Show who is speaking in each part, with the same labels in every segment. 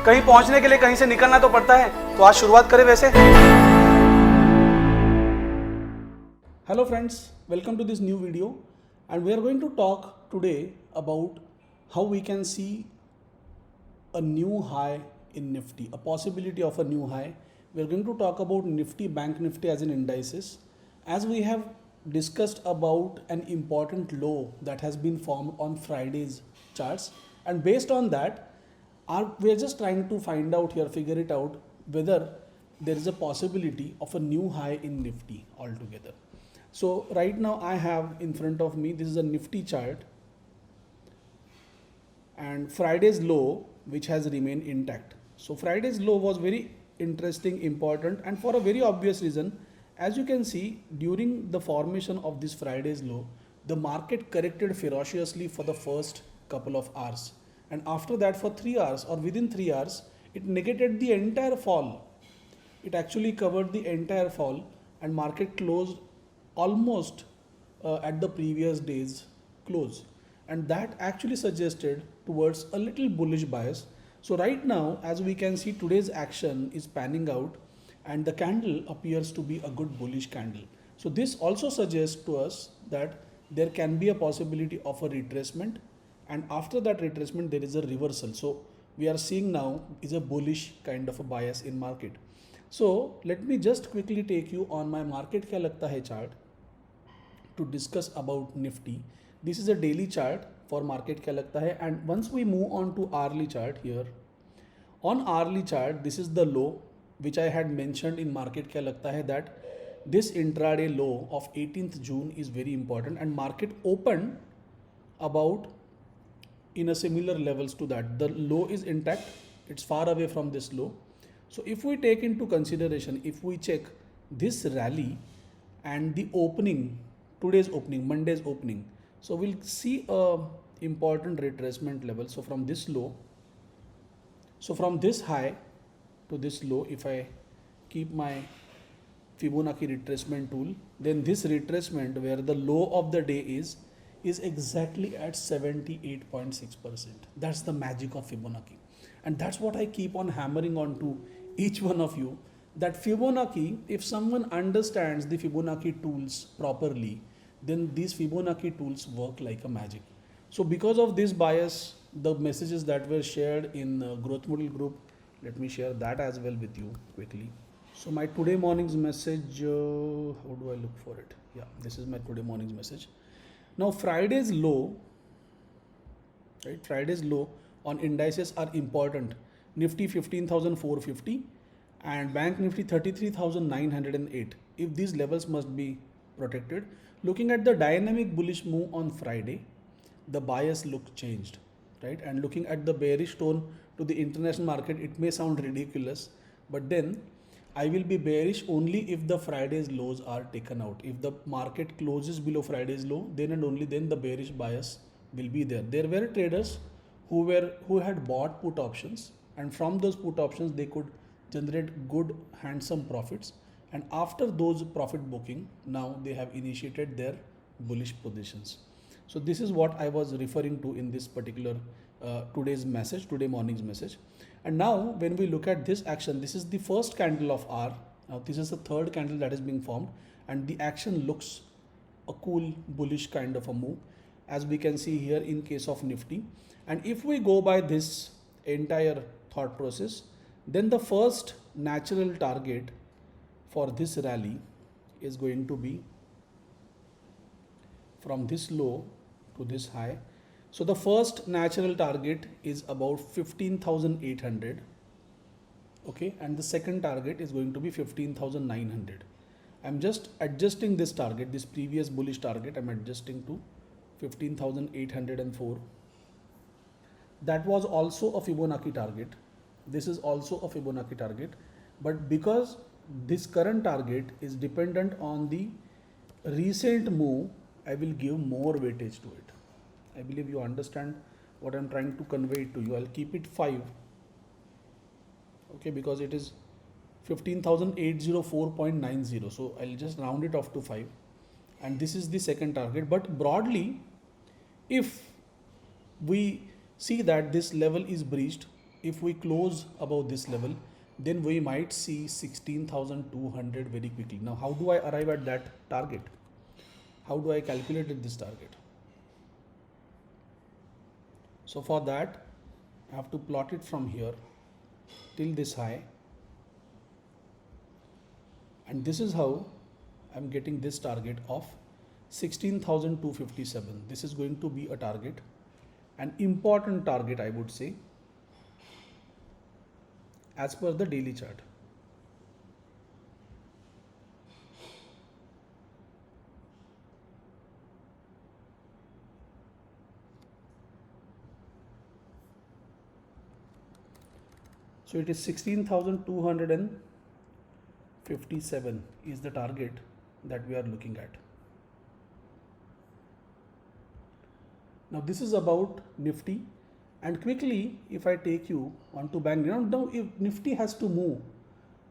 Speaker 1: कहीं पहुंचने के लिए कहीं से निकलना तो पड़ता है, तो आज शुरुआत करें वैसे।
Speaker 2: Hello friends, welcome to this new video, and we are going to talk today about how we can see a new high in Nifty, a possibility of a new high. We are going to talk about Nifty, Bank Nifty as an indices, as we have discussed about an important low that has been formed on Friday's charts, and based on that, we are just trying to find out here, figure it out whether there is a possibility of a new high in Nifty altogether. So right now I have in front of me, this is a Nifty chart and Friday's low which has remained intact. So Friday's low was very interesting, important, and for a very obvious reason. As you can see, during the formation of this Friday's low, the market corrected ferociously for the first couple of hours, and after that for 3 hours or within 3 hours it negated the entire fall. It actually covered the entire fall and market closed almost at the previous day's close, and that actually suggested towards a little bullish bias. So right now, as we can see, today's action is panning out and the candle appears to be a good bullish candle. So this also suggests to us that there can be a possibility of a retracement, and after that retracement there is a reversal. So we are seeing now is a bullish kind of a bias in market. So let me just quickly take you on my market kya lagta hai chart to discuss about Nifty. This is a daily chart for market kya lagta hai, and once we move on to hourly chart here, on hourly chart this is the low which I had mentioned in market kya lagta hai, that this intraday low of 18th June is very important, and market opened about in a similar levels to that. The low is intact, it's far away from this low. So if we take into consideration, if we check this rally and the opening, today's opening, Monday's opening, so we'll see a important retracement level. So from this low, so from this high to this low, if I keep my Fibonacci retracement tool, then this retracement where the low of the day is exactly at 78.6%. That's the magic of Fibonacci, and that's what I keep on hammering on to each one of you, that Fibonacci, if someone understands the Fibonacci tools properly, then these Fibonacci tools work like a magic. So because of this bias, the messages that were shared in Growth Model group, let me share that as well with you quickly. So my today morning's message, how do I look for it? Yeah, this is my today morning's message. Now Friday's low, right? Friday's low on indices are important. Nifty 15,450 and Bank Nifty 33,908. If these levels must be protected, looking at the dynamic bullish move on Friday, the bias look changed, right? And looking at the bearish tone to the international market, it may sound ridiculous, but then I will be bearish only if the Friday's lows are taken out. If the market closes below Friday's low, then and only then the bearish bias will be there. There were traders who had bought put options, and from those put options they could generate good handsome profits, and after those profit booking, now they have initiated their bullish positions. So this is what I was referring to in this particular today's message, today morning's message. And now when we look at this action, this is the first candle of R. Now this is the third candle that is being formed, and the action looks a cool bullish kind of a move, as we can see here in case of Nifty. And if we go by this entire thought process, then the first natural target for this rally is going to be from this low to this high. So the first natural target is about 15,800, okay, and the second target is going to be 15,900. I'm just adjusting this target, this previous bullish target, I'm adjusting to 15,804. That was also a Fibonacci target. This is also a Fibonacci target, but because this current target is dependent on the recent move, I will give more weightage to it. I believe you understand what I'm trying to convey to you. I'll keep it 5, okay, because it is 15,804.90. So I'll just round it off to 5, and this is the second target. But broadly, if we see that this level is breached, if we close above this level, then we might see 16,200 very quickly. Now, how do I arrive at that target? How do I calculate this target? So for that, I have to plot it from here till this high, and this is how I'm getting this target of 16,257. This is going to be a target, an important target, I would say, as per the daily chart. So it is 16,257 is the target that we are looking at. Now this is about Nifty, and quickly if I take you onto bank, now if Nifty has to move,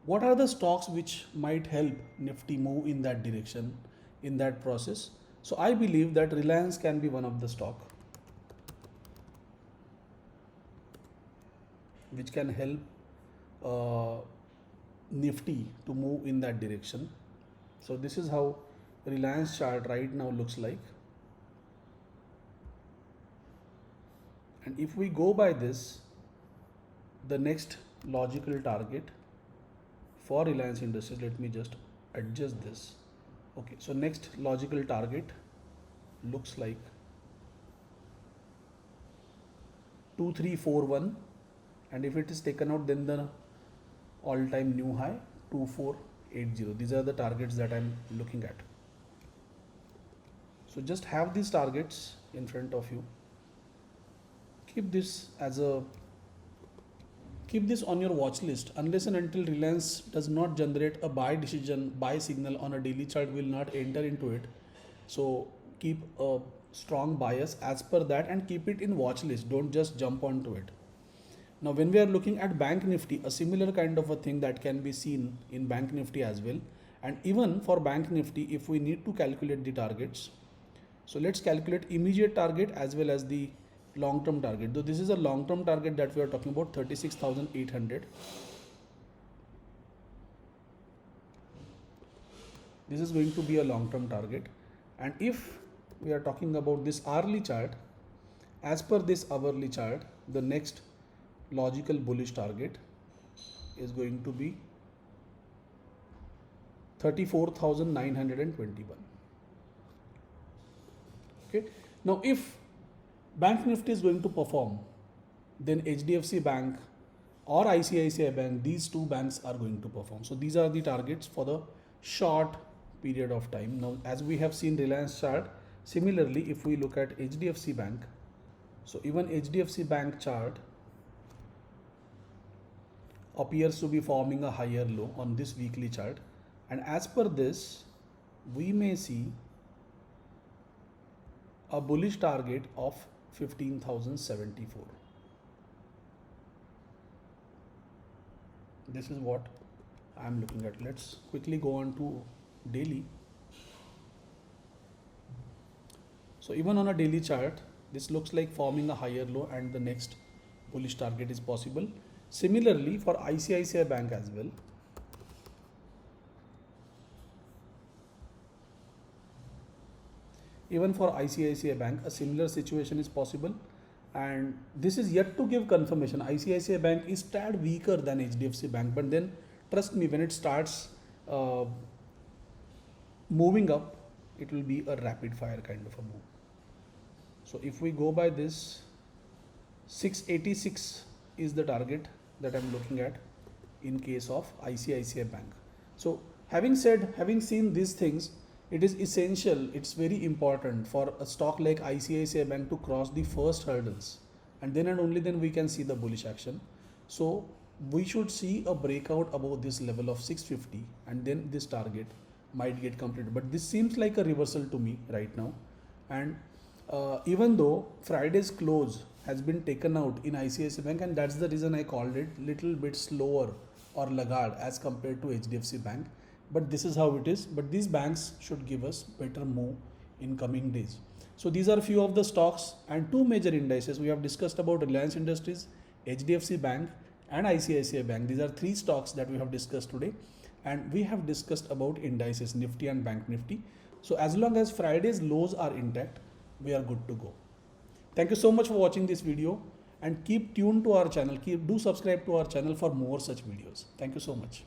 Speaker 2: what are the stocks which might help Nifty move in that direction, in that process? So I believe that Reliance can be one of the stock which can help Nifty to move in that direction. So this is how Reliance chart right now looks like. And if we go by this, the next logical target for Reliance Industries, let me just adjust this. Okay, so next logical target looks like 2341, and if it is taken out, then the all-time new high 2480. These are the targets that I'm looking at. So just have these targets in front of you. Keep this on your watch list. Unless and until Reliance does not generate a buy signal on a daily chart, will not enter into it. So keep a strong bias as per that and keep it in watch list. Don't just jump onto it. Now when we are looking at Bank Nifty, a similar kind of a thing that can be seen in Bank Nifty as well. And even for Bank Nifty, if we need to calculate the targets, so let's calculate immediate target as well as the long-term target. Though this is a long-term target that we are talking about, 36,800. This is going to be a long-term target. And if we are talking about this hourly chart, as per this hourly chart, the next logical bullish target is going to be 34,921. Okay. Now if Bank Nifty is going to perform, then HDFC Bank or ICICI Bank, these two banks are going to perform. So these are the targets for the short period of time. Now as we have seen Reliance chart, similarly if we look at HDFC Bank, so even HDFC Bank chart appears to be forming a higher low on this weekly chart, and as per this we may see a bullish target of 15,074. This is what I am looking at. Let's quickly go on to daily. So even on a daily chart, this looks like forming a higher low and the next bullish target is possible. Similarly for ICICI Bank as well. Even for ICICI Bank, a similar situation is possible, and this is yet to give confirmation. ICICI Bank is tad weaker than HDFC Bank, but then trust me, when it starts moving up, it will be a rapid fire kind of a move. So if we go by this, 686 is the target that I'm looking at in case of ICICI Bank. So having seen these things, it is essential, it's very important for a stock like ICICI Bank to cross the first hurdles, and then and only then we can see the bullish action. So we should see a breakout above this level of 650, and then this target might get completed. But this seems like a reversal to me right now. And even though Friday's close has been taken out in ICICI Bank, and that's the reason I called it little bit slower or laggard as compared to HDFC Bank. But this is how it is. But these banks should give us better move in coming days. So these are few of the stocks and two major indices. We have discussed about Reliance Industries, HDFC Bank and ICICI Bank. These are three stocks that we have discussed today, and we have discussed about indices Nifty and Bank Nifty. So as long as Friday's lows are intact, we are good to go. Thank you so much for watching this video, and keep tuned to our channel. Do subscribe to our channel for more such videos. Thank you so much.